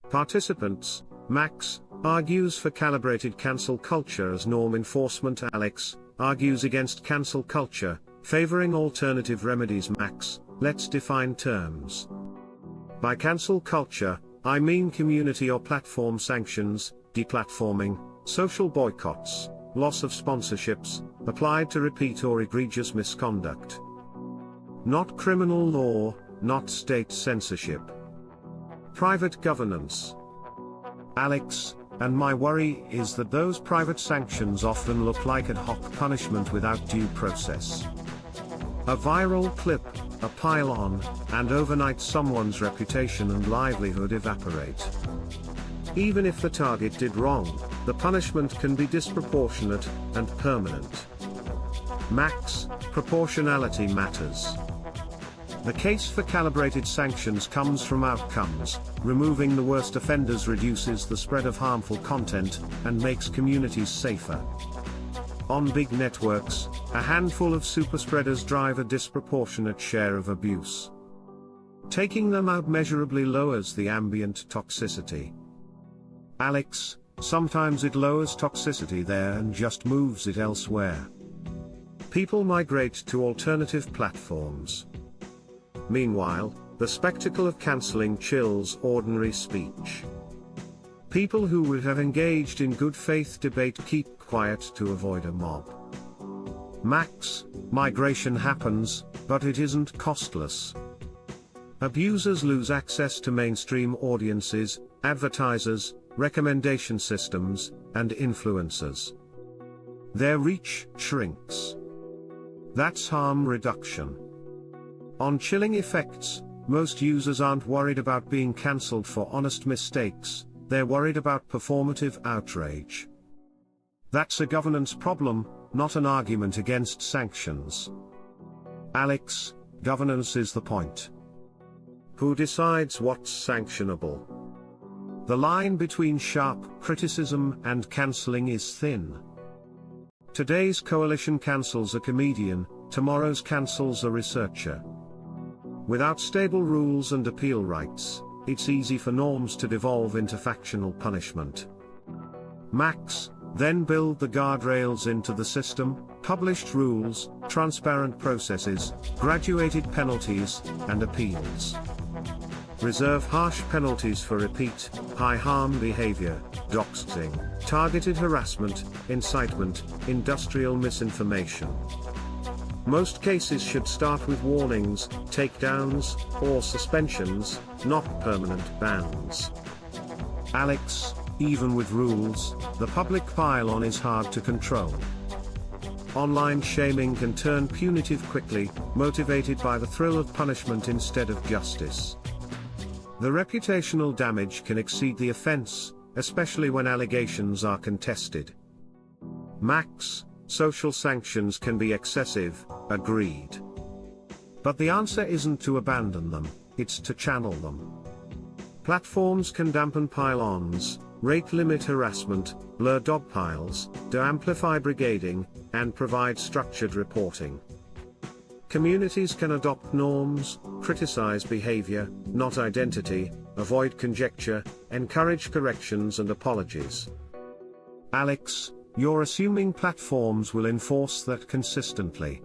Participants: Max argues for calibrated cancel culture as norm enforcement. Alex argues against cancel culture, favoring alternative remedies. Max: let's define terms. By cancel culture, I mean community or platform sanctions, deplatforming, social boycotts, loss of sponsorships, applied to repeat or egregious misconduct. Not criminal law, not state censorship. Private governance. Alex: and my worry is that those private sanctions often look like ad hoc punishment without due process. A viral clip, a pile-on, and overnight someone's reputation and livelihood evaporate. Even if the target did wrong, the punishment can be disproportionate and permanent. Max: proportionality matters. The case for calibrated sanctions comes from outcomes. Removing the worst offenders reduces the spread of harmful content, and makes communities safer. On big networks, a handful of superspreaders drive a disproportionate share of abuse. Taking them out measurably lowers the ambient toxicity. Alex: sometimes it lowers toxicity there and just moves it elsewhere. People migrate to alternative platforms. Meanwhile, the spectacle of cancelling chills ordinary speech. People who would have engaged in good faith debate keep quiet to avoid a mob. Max: migration happens, but it isn't costless. Abusers lose access to mainstream audiences, advertisers, recommendation systems, and influencers. Their reach shrinks. That's harm reduction. On chilling effects, most users aren't worried about being cancelled for honest mistakes, they're worried about performative outrage. That's a governance problem, not an argument against sanctions. Alex: governance is the point. Who decides what's sanctionable? The line between sharp criticism and cancelling is thin. Today's coalition cancels a comedian, tomorrow's cancels a researcher. Without stable rules and appeal rights, it's easy for norms to devolve into factional punishment. Max: then build the guardrails into the system, published rules, transparent processes, graduated penalties, and appeals. Reserve harsh penalties for repeat, high-harm behavior, doxing, targeted harassment, incitement, industrial misinformation. Most cases should start with warnings, takedowns, or suspensions, not permanent bans. Alex: even with rules, the public pile-on is hard to control. Online shaming can turn punitive quickly, motivated by the thrill of punishment instead of justice. The reputational damage can exceed the offense, especially when allegations are contested. Max: social sanctions can be excessive, agreed. But the answer isn't to abandon them, it's to channel them. Platforms can dampen pile-ons, rate limit harassment, blur dogpiles, de-amplify brigading, and provide structured reporting. Communities can adopt norms, criticize behavior, not identity, avoid conjecture, encourage corrections and apologies. Alex: you're assuming platforms will enforce that consistently.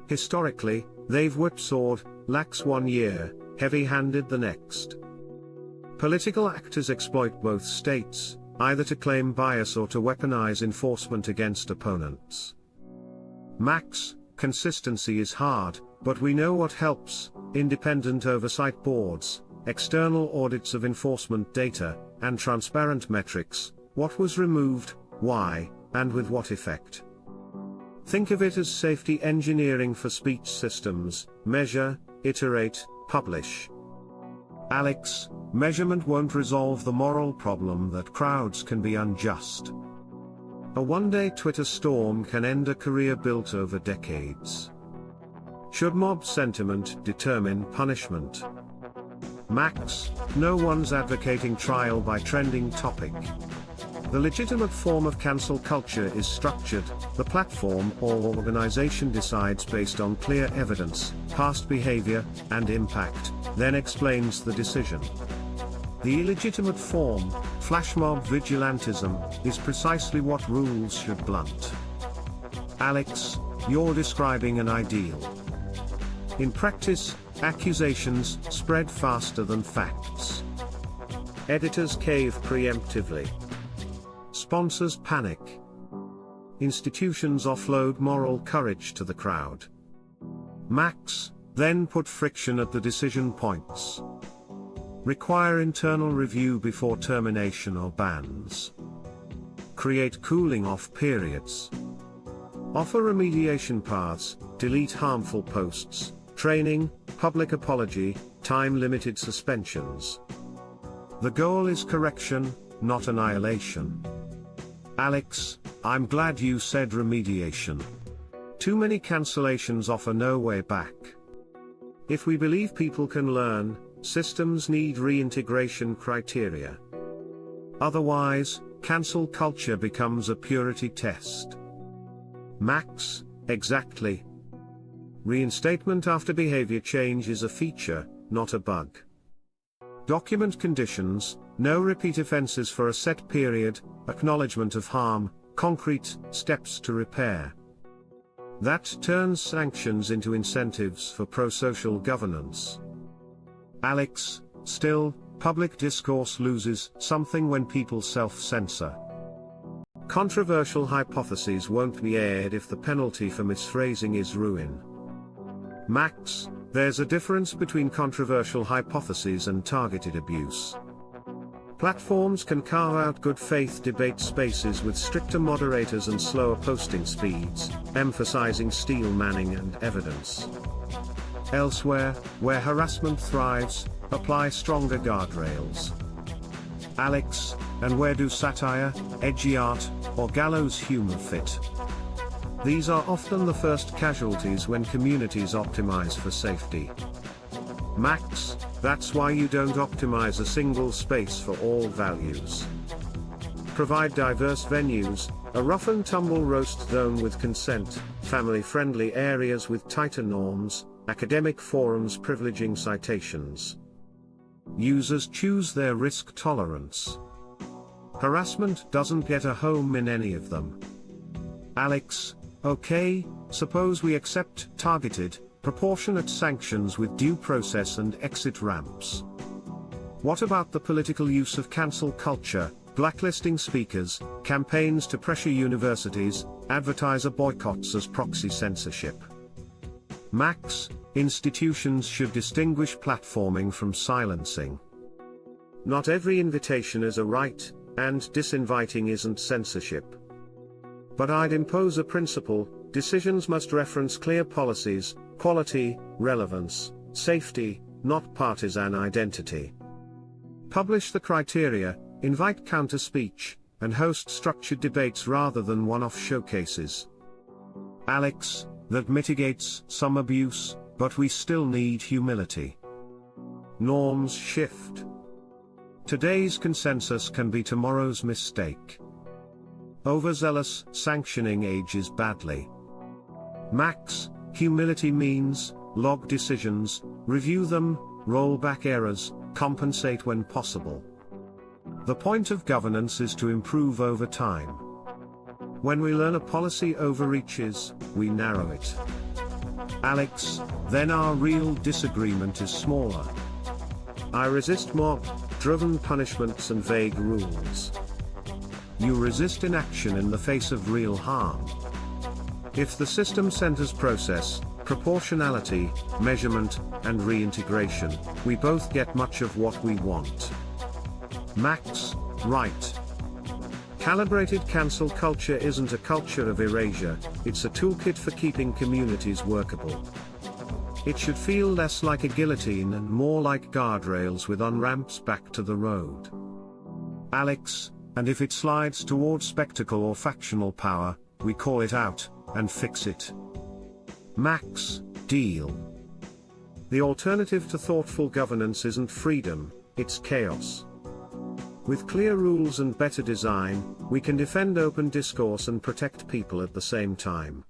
Historically, they've whipsawed, lax one year, heavy-handed the next. Political actors exploit both states, either to claim bias or to weaponize enforcement against opponents. Max: consistency is hard, but we know what helps: independent oversight boards, external audits of enforcement data, and transparent metrics. What was removed, why, and with what effect. Think of it as safety engineering for speech systems: measure, iterate, publish. Alex: measurement won't resolve the moral problem that crowds can be unjust. A one-day Twitter storm can end a career built over decades. Should mob sentiment determine punishment? Max: no one's advocating trial by trending topic. The legitimate form of cancel culture is structured. The platform or organization decides based on clear evidence, past behavior, and impact, then explains the decision. The illegitimate form, flashmob vigilantism, is precisely what rules should blunt. Alex, you're describing an ideal. In practice, accusations spread faster than facts. Editors cave preemptively. Sponsors panic. Institutions offload moral courage to the crowd. Max, then put friction at the decision points. Require internal review before termination or bans. Create cooling-off periods. Offer remediation paths, delete harmful posts, training, public apology, time-limited suspensions. The goal is correction, not annihilation. Alex, I'm glad you said remediation. Too many cancellations offer no way back. If we believe people can learn, systems need reintegration criteria. Otherwise, cancel culture becomes a purity test. Max, exactly. Reinstatement after behavior change is a feature, not a bug. Document conditions, no repeat offenses for a set period, acknowledgement of harm, concrete steps to repair. That turns sanctions into incentives for pro-social governance. Alex, still, public discourse loses something when people self-censor. Controversial hypotheses won't be aired if the penalty for misphrasing is ruin. Max, there's a difference between controversial hypotheses and targeted abuse. Platforms can carve out good faith debate spaces with stricter moderators and slower posting speeds, emphasizing steel manning and evidence. Elsewhere, where harassment thrives, apply stronger guardrails. Alex, and where do satire, edgy art, or gallows humor fit? These are often the first casualties when communities optimize for safety. Max, that's why you don't optimize a single space for all values. Provide diverse venues, a rough and tumble roast zone with consent, family-friendly areas with tighter norms, academic forums privileging citations. Users choose their risk tolerance. Harassment doesn't get a home in any of them. Alex, okay, suppose we accept targeted, proportionate sanctions with due process and exit ramps. What about the political use of cancel culture, blacklisting speakers, campaigns to pressure universities, advertiser boycotts as proxy censorship? Max, institutions should distinguish platforming from silencing. Not every invitation is a right, and disinviting isn't censorship. But I'd impose a principle: decisions must reference clear policies, quality, relevance, safety, not partisan identity. Publish the criteria, invite counter-speech, and host structured debates rather than one-off showcases. Alex, that mitigates some abuse, but we still need humility. Norms shift. Today's consensus can be tomorrow's mistake. Overzealous sanctioning ages badly. Max, humility means, log decisions, review them, roll back errors, compensate when possible. The point of governance is to improve over time. When we learn a policy overreaches, we narrow it. Alex, then our real disagreement is smaller. I resist mob-driven punishments and vague rules. You resist inaction in the face of real harm. If the system centers process, proportionality, measurement, and reintegration, we both get much of what we want. Max, right. Calibrated cancel culture isn't a culture of erasure, it's a toolkit for keeping communities workable. It should feel less like a guillotine and more like guardrails with on-ramps back to the road. Alex, and if it slides towards spectacle or factional power, we call it out, and fix it. Max, deal. The alternative to thoughtful governance isn't freedom, it's chaos. With clear rules and better design, we can defend open discourse and protect people at the same time.